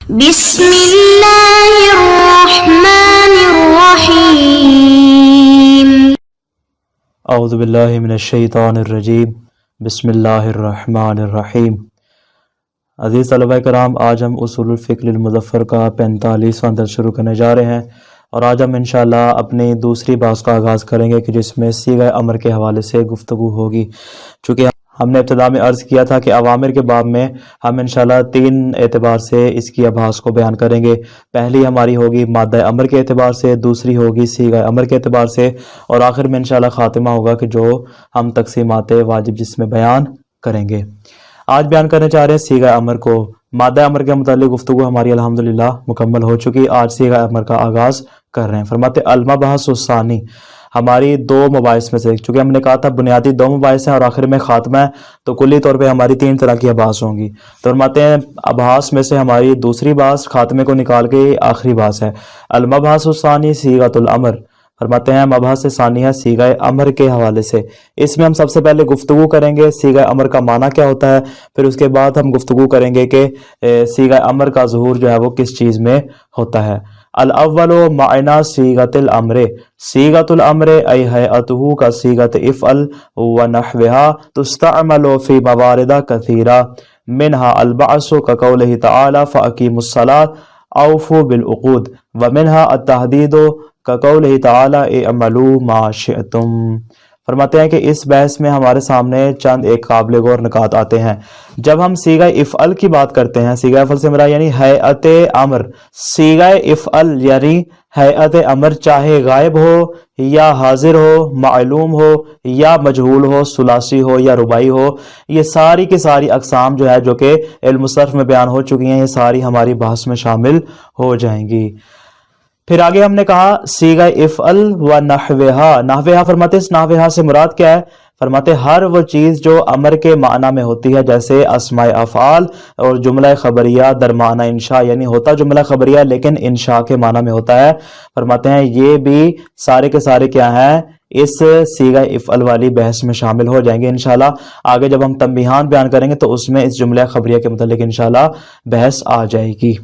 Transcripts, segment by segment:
بسم اللہ الرحمن الرحیم۔ اعوذ باللہ من الشیطان الرجیم، بسم اللہ الرحمن الرحیم۔ عزیز طلبہ کرام، آج ہم اصول الفقہ المظفر کا 45واں درس شروع کرنے جا رہے ہیں، اور آج ہم انشاءاللہ اپنی دوسری بحث کا آغاز کریں گے کہ جس میں صیغہ امر کے حوالے سے گفتگو ہوگی۔ چونکہ ہم نے ابتدا میں عرض کیا تھا کہ اوامر کے باب میں ہم انشاءاللہ 3 اعتبار سے اس کی ابحاث کو بیان کریں گے۔ پہلی ہماری ہوگی مادہ امر کے اعتبار سے، دوسری ہوگی صیغہ امر کے اعتبار سے، اور آخر میں انشاءاللہ خاتمہ ہوگا کہ جو ہم تقسیمات واجب جس میں بیان کریں گے۔ آج بیان کرنے چاہ رہے ہیں صیغہ امر کو۔ مادہ امر کے متعلق گفتگو ہماری الحمدللہ مکمل ہو چکی، آج صیغہ امر کا آغاز کر رہے ہیں۔ فرماتے المبحث الثانی، ہماری 2 مباحث میں سے، چونکہ ہم نے کہا تھا بنیادی 2 مباحث ہیں اور آخر میں خاتمہ ہے، تو کلی طور پہ ہماری 3 طرح کی ابحاث ہوں گی۔ تو فرماتے ہیں ابحاث میں سے ہماری دوسری بحث خاتمے کو نکال کے آخری بحث ہے۔ المبحث الثانی صیغۃ الامر، فرماتے ہیں مبحث ثانیہ صیغہ امر کے حوالے سے۔ اس میں ہم سب سے پہلے گفتگو کریں گے صیغہ امر کا معنی کیا ہوتا ہے، پھر اس کے بعد ہم گفتگو کریں گے کہ صیغہ امر کا ظہور جو ہے وہ کس چیز میں ہوتا ہے۔ الاول معنی صیغۃ الامر، صیغۃ الامر ای ہیئتہ کا صیغۃ افعل ونحوها تستعمل فی موارد کثیرہ منها البعث كقولہ تعالی فاقیموا الصلاۃ اوفوا بالعقود ومنها التحدید كقولہ تعالی اعملوا ما شئتم۔ فرماتے ہیں کہ اس بحث میں ہمارے سامنے چند ایک قابل غور نکات آتے ہیں۔ جب ہم صیغہ افعل کی بات کرتے ہیں، صیغہ افعل سے مراد یعنی ہیئت امر، صیغہ افعل یعنی ہیئت امر چاہے غائب ہو یا حاضر ہو، معلوم ہو یا مجہول ہو، ثلاثی ہو یا رباعی ہو، یہ ساری کی ساری اقسام جو ہے جو کہ علم صرف میں بیان ہو چکی ہیں، یہ ساری ہماری بحث میں شامل ہو جائیں گی۔ پھر آگے ہم نے کہا صیغہ افعل و نحوہا، نحوہا فرماتے اس نحوہا سے مراد کیا ہے؟ فرماتے ہر وہ چیز جو امر کے معنی میں ہوتی ہے، جیسے اسماء افعال اور جملہ خبریہ در معنی انشاء، یعنی ہوتا جملہ خبریہ لیکن انشاء کے معنی میں ہوتا ہے۔ فرماتے ہیں یہ بھی سارے کے سارے کیا ہیں، اس صیغہ افعل والی بحث میں شامل ہو جائیں گے۔ انشاءاللہ آگے جب ہم تنبیہان بیان کریں گے تو اس میں اس جملہ خبریہ کے متعلق انشاءاللہ بحث آ جائے گی۔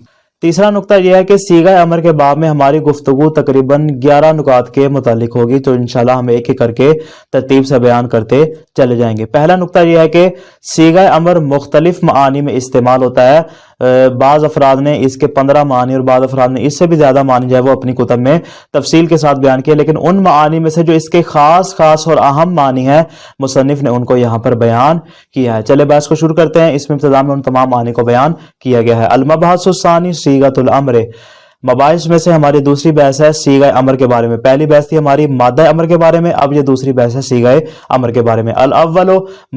تیسرا نقطہ یہ ہے کہ صیغہ امر کے باب میں ہماری گفتگو تقریباً 11 نکات کے متعلق ہوگی، تو انشاءاللہ ہم ایک ایک کر کے ترتیب سے بیان کرتے چلے جائیں گے۔ پہلا نقطہ یہ ہے کہ صیغہ امر مختلف معانی میں استعمال ہوتا ہے۔ بعض افراد نے اس کے 15 معنی اور بعض افراد نے اس سے بھی زیادہ معنی جو ہے وہ اپنی کتب میں تفصیل کے ساتھ بیان کیے، لیکن ان معانی میں سے جو اس کے خاص اور اہم معنی ہیں مصنف نے ان کو یہاں پر بیان کیا ہے۔ چلے بحث کو شروع کرتے ہیں۔ اس میں ابتدا میں ان تمام معنی کو بیان کیا گیا ہے۔ المبحث الثانی صیغۃ الامر، مباحث میں سے ہماری دوسری بحث ہے صیغہ امر کے بارے میں۔ پہلی بحث تھی ہماری مادہ امر کے بارے میں، اب یہ دوسری بحث ہے صیغہ امر کے بارے میں۔ الاول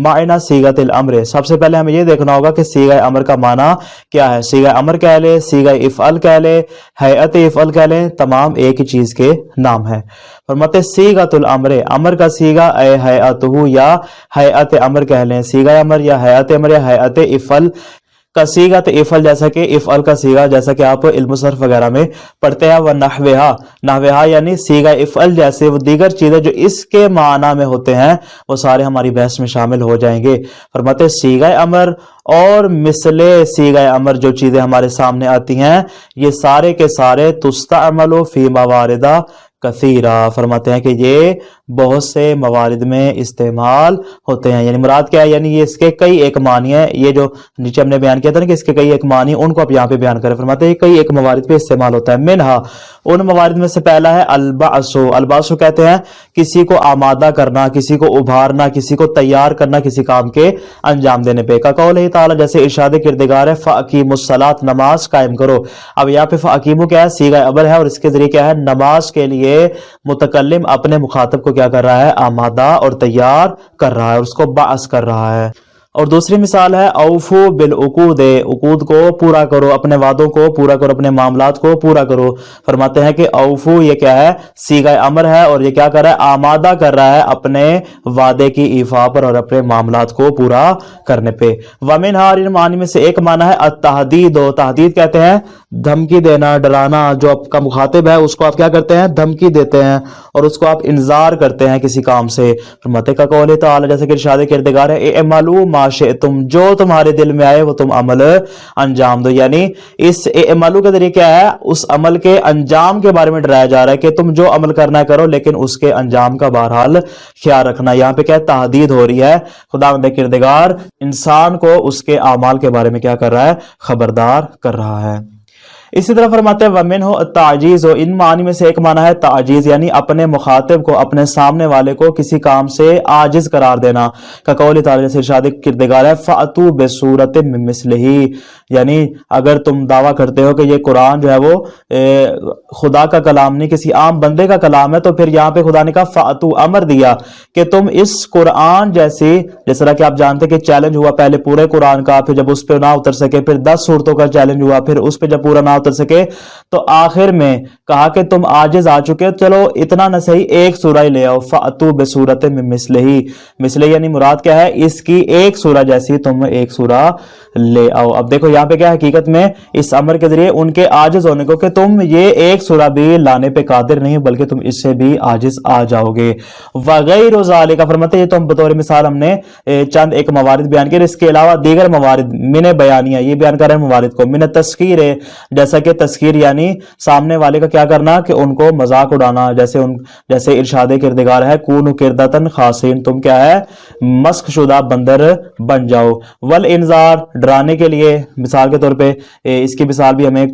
معنی صیغۃ الامر، سب سے پہلے ہمیں یہ دیکھنا ہوگا کہ صیغہ امر کا معنی کیا ہے۔ صیغہ امر کہہ لے، صیغہ افعل کہہ لے، ہیئت افعل کہہ لیں، تمام ایک ہی چیز کے نام ہیں۔ فرماتے صیغۃ الامر، امر کا صیغہ اے ہیئتہ یا ہیئت امر کہہ لیں، صیغہ امر یا ہیئت امر یا ہیئت افعل کا صیغۃ افعل، جیسا کہ افعل کا صیغہ جیسا کہ آپ علم صرف وغیرہ میں پڑھتے ہیں۔ ونحوہا، نحوہا یعنی صیغہ افعل جیسے وہ دیگر چیزیں جو اس کے معنی میں ہوتے ہیں وہ سارے ہماری بحث میں شامل ہو جائیں گے۔ فرماتے صیغہ امر اور مثل صیغہ امر جو چیزیں ہمارے سامنے آتی ہیں یہ سارے کے سارے تستعمل فی موارد کثیرہ، فرماتے ہیں کہ یہ بہت سے موارد میں استعمال ہوتے ہیں۔ یعنی مراد کیا ہے؟ یعنی یہ اس کے کئی ایک معنی ہیں، یہ جو نیچے ہم نے بیان کیا تھا نا کہ اس کے کئی ایک معنی، ان کو آپ یہاں پہ بیان کریں۔ فرماتے ہیں یہ کئی ایک موارد پہ استعمال ہوتا ہے۔ منہا، ان موارد میں سے پہلا ہے البعث، البعث کہتے ہیں کسی کو آمادہ کرنا، کسی کو ابھارنا، کسی کو تیار کرنا کسی کام کے انجام دینے پہ۔ قولہ تعالی، جیسے ارشاد کردگار ہے فاقیموا الصلاۃ، نماز قائم کرو۔ اب یہاں پہ فاقیموا کیا ہے؟ صیغہ امر ہے، اور اس کے ذریعے کیا ہے؟ نماز کے لیے متکلم اپنے مخاطب کو کیا کر رہا ہے؟ آمادہ اور تیار کر رہا ہے، اور اس کو بعث کر رہا ہے۔ اور دوسری مثال ہے اوفو بالعقود، عقود کو پورا کرو، اپنے وعدوں کو پورا کرو، اپنے معاملات کو پورا کرو۔ فرماتے ہیں کہ اوفو یہ کیا ہے؟ صیغہ امر ہے، اور یہ کیا کر رہا ہے؟ آمادہ کر رہا ہے اپنے وعدے کی ایفا پر اور اپنے معاملات کو پورا کرنے پہ۔ ومنہا، ان معنی میں سے ایک معنی ہے التحدید، تحدید کہتے ہیں دھمکی دینا، ڈرانا، جو آپ کا مخاطب ہے اس کو آپ کیا کرتے ہیں؟ دھمکی دیتے ہیں، اور اس کو آپ انذار کرتے ہیں کسی کام سے۔ فرماتے کا قول تعالی، جیسے کہ ارشاد کردگار ہے اعملوا ما ما شئتم، جو تمہارے دل میں آئے وہ تم عمل انجام دو. یعنی اس عملو کے ذریعے کیا ہے، اس عمل کے انجام کے بارے میں ڈرایا جا رہا ہے کہ تم جو عمل کرنا ہے کرو، لیکن اس کے انجام کا بہرحال خیال رکھنا. یہاں پہ کیا تحدید ہو رہی ہے، خداوند کردگار انسان کو اس کے اعمال کے بارے میں کیا کر رہا ہے، خبردار کر رہا ہے. اسی طرح فرماتے ہیں وَمِنْهُ التَّعْجِيزُ، ان معنی میں سے ایک معنی ہے تعجیز، یعنی اپنے مخاطب کو، اپنے سامنے والے کو کسی کام سے عاجز قرار دینا. کا قول تعالی سے ارشاد کردگار ہے فَأْتُوا بِسُورَةٍ مِّن مِّثْلِهِ، یعنی اگر تم دعویٰ کرتے ہو کہ یہ قرآن جو ہے وہ خدا کا کلام نہیں، کسی عام بندے کا کلام ہے، تو پھر یہاں پہ خدا نے کہا فَأْتُوا، امر دیا کہ تم اس قرآن جیسی، جس طرح کہ آپ جانتے کہ چیلنج ہوا پہلے پورے قرآن کا، پھر جب اس پہ نہ اتر سکے پھر 10 صورتوں کا چیلنج ہوا، پھر اس پہ جب پورا نہ اتر سکے تو آخر میں کہا کہ تم عاجز آ چکے، چلو اتنا نہ صحیح ایک سورہ ہی لے آؤ. فَأْتُوا بِسُورَةٍ مِّن مِّثْلِهِ، مثلہ یعنی مراد کیا ہے، اس کی ایک سورہ جیسی تم ایک سورہ لے آؤ. اب دیکھو یہاں پہ کیا حقیقت میں اس امر کے ذریعے ان کے عاجز ہونے کو کہ تم یہ ایک سورہ بھی لانے پہ قادر نہیں بلکہ تم اس سے بھی عاجز آ جاؤ گے. وغیر ذالک، فرماتے یہ تو ہم بطور مثال ہم نے چند ایک موارد بیان کیے، اس کے علاوہ دیگر موارد من بیانیہ، یہ بیان کر رہے ہیں موارد کو، من التسخیر، جیسا کہ تسخیر یعنی سامنے والے کا کیا کرنا کہ ان کو مذاق اڑانا، جیسے ارشاد کردگار ہے کونوا قردۃ خاسئین، تم کیا ہے مسخ شدہ بندر بن جاؤ. والانذار، ڈرانے کے لیے، مثال کے طور پہ اس کی مثال بھی ہمیں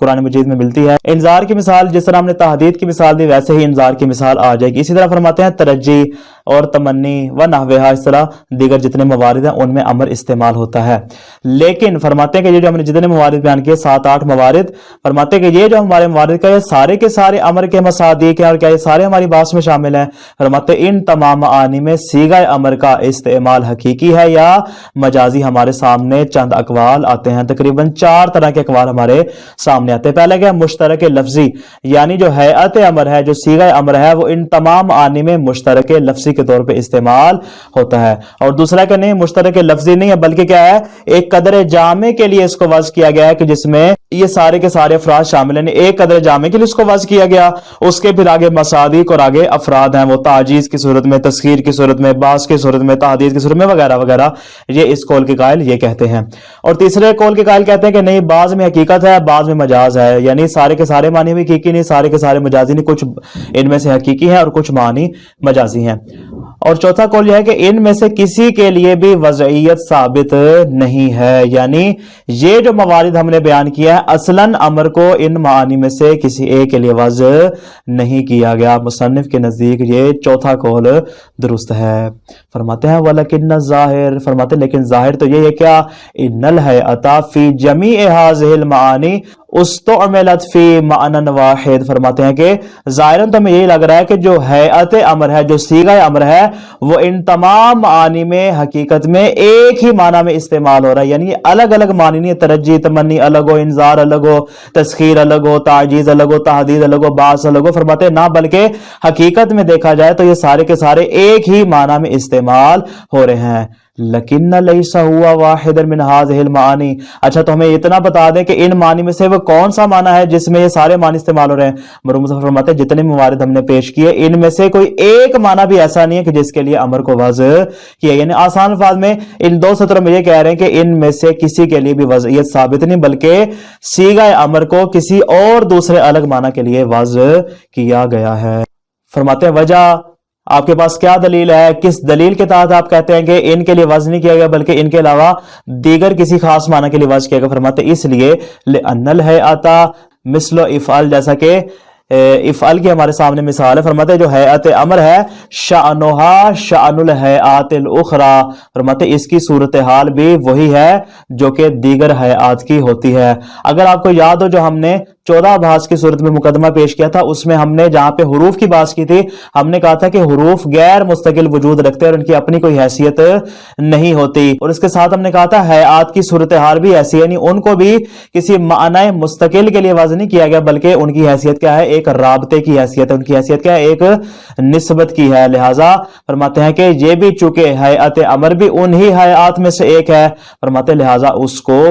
قرآن مجید میں ملتی ہے. انذار کی مثال جس طرح ہم نے تحدید کی مثال دی ویسے ہی انذار کی مثال آ جائے گی. اسی طرح فرماتے ہیں ترجی اور تمنی و نحوہا، اس طرح دیگر جتنے موارد ہیں ان میں امر استعمال ہوتا ہے. لیکن فرماتے ہیں کہ یہ جو ہم نے جتنے موارد بیان کیے 7-8 موارد، فرماتے ہیں کہ یہ جو ہمارے موارد کا یہ سارے کے سارے امر کے مصادیق ہیں، اور کیا یہ سارے ہماری بات میں شامل ہیں. فرماتے ہیں ان تمام معانی میں صیغہ امر کا استعمال حقیقی ہے یا مجازی. ہمارے سامنے چند اقوال آتے ہیں، تقریباً 4 طرح کے اقوال ہمارے سامنے آتے ہیں. پہلا کیا مشترک لفظی، یعنی جو حیات امر ہے، جو صیغہ امر ہے، وہ ان تمام معانی میں مشترک لفظی کے طور پہ استعمال ہوتا ہے. اور دوسرا کہ نہیں مشترک لفظی نہیں ہے بلکہ کیا ہے ایک قدر جامع کے لیے اس کو وضع کیا گیا ہے کہ جس میں یہ سارے کے سارے افراد شامل ہیں. ایک قدر جامع کے لیے اس کو وضع کیا گیا، اس کے پھر آگے مصادیق اور آگے افراد ہیں، وہ تعجیز کی صورت میں، تسخیر کی صورت میں، باس کی صورت میں، تحدید کی صورت میں وغیرہ وغیرہ. یہ اس قول کے قائل یہ کہتے ہیں. اور تیسرے قول کے قائل کہتے ہیں کہ نہیں بعض میں حقیقت ہے بعض میں مجاز ہے، یعنی سارے کے سارے معنی بھی حقیقی نہیں، سارے کے سارے مجازی نہیں، کچھ ان میں سے حقیقی ہیں اور کچھ معنی مجازی ہیں. اور چوتھا قول یہ ہے کہ ان میں سے کسی کے لیے بھی وضعیت ثابت نہیں ہے، یعنی یہ جو موارد ہم نے بیان کیا ہے اصلاً امر کو ان معانی میں سے کسی ایک کے لیے وضع نہیں کیا گیا. مصنف کے نزدیک یہ چوتھا قول درست ہے. فرماتے ہیں وَلَكِنَّ الظَّاهِرُ، فرماتے ہیں لیکن ظاہر تو یہ ہے کیا ان الحیۃ فی جمیع هذه المعانی استعملت فی معنی واحد. فرماتے ہیں کہ ظاہراً تو ہمیں یہی لگ رہا ہے کہ جو حیات امر ہے، جو صیغہ امر ہے، وہ ان تمام معانی میں حقیقت میں ایک ہی معنی میں استعمال ہو رہا ہے، یعنی الگ الگ معنی نہیں، ترجی تمنی الگ ہو، انذار الگ ہو، تسخیر الگ ہو، تعجیز الگ ہو، تحدید الگ ہو، باس الگ ہو. فرماتے ہیں نہ بلکہ حقیقت میں دیکھا جائے تو یہ سارے کے سارے ایک ہی معنی میں استعمال ہو رہے ہیں. لیکن لیس ہوا واحد من هذه المعانی، اچھا تو ہمیں اتنا بتا دیں کہ ان معنی میں سے وہ کون سا معنی ہے جس میں یہ سارے معنی استعمال ہو رہے ہیں. مرحوم مصطفی فرماتے ہیں جتنے موارد ہم نے پیش کیے ان میں سے کوئی ایک معنی بھی ایسا نہیں ہے کہ جس کے لیے امر کو وضع کیا، یعنی آسان الفاظ میں ان 2 سطروں میں یہ کہہ رہے ہیں کہ ان میں سے کسی کے لیے بھی وضعیت ثابت نہیں بلکہ صیغہ امر کو کسی اور دوسرے الگ معنی کے لیے وضع کیا گیا ہے. فرماتے ہیں وجہ آپ کے پاس کیا دلیل ہے، کس دلیل کے تحت آپ کہتے ہیں کہ ان کے لیے وضع نہیں کیا گیا بلکہ ان کے علاوہ دیگر کسی خاص معنی کے لیے وضع کیا گیا. فرماتے ہیں اس لیے لأن الحیات مثل افعال، جیسا کہ افعال کی ہمارے سامنے مثال ہے. فرماتے ہیں جو حیات امر ہے شأنها شأن الحیات الاخرى، فرماتے ہیں اس کی صورتحال بھی وہی ہے جو کہ دیگر حیات کی ہوتی ہے. اگر آپ کو یاد ہو جو ہم نے 14 بحث کی صورت میں مقدمہ پیش کیا تھا، اس میں ہم نے جہاں پہ حروف کی بات کی تھی ہم نے کہا تھا کہ حروف غیر مستقل وجود رکھتے ہیں اور ان کی اپنی کوئی حیثیت نہیں ہوتی. اور اس کے ساتھ ہم نے کہا تھا حیات کی صورتحال بھی ایسی ہے، یعنی ان کو بھی کسی معنی مستقل کے لیے وضع نہیں کیا گیا بلکہ ان کی حیثیت کیا ہے، ایک رابطے کی حیثیت ہے، ان کی حیثیت کیا ہے، ایک نسبت کی ہے. لہٰذا فرماتے ہیں کہ یہ بھی چونکہ حیات امر بھی انہی حیات میں سے ایک ہے، فرماتے ہیں لہٰذا اس کو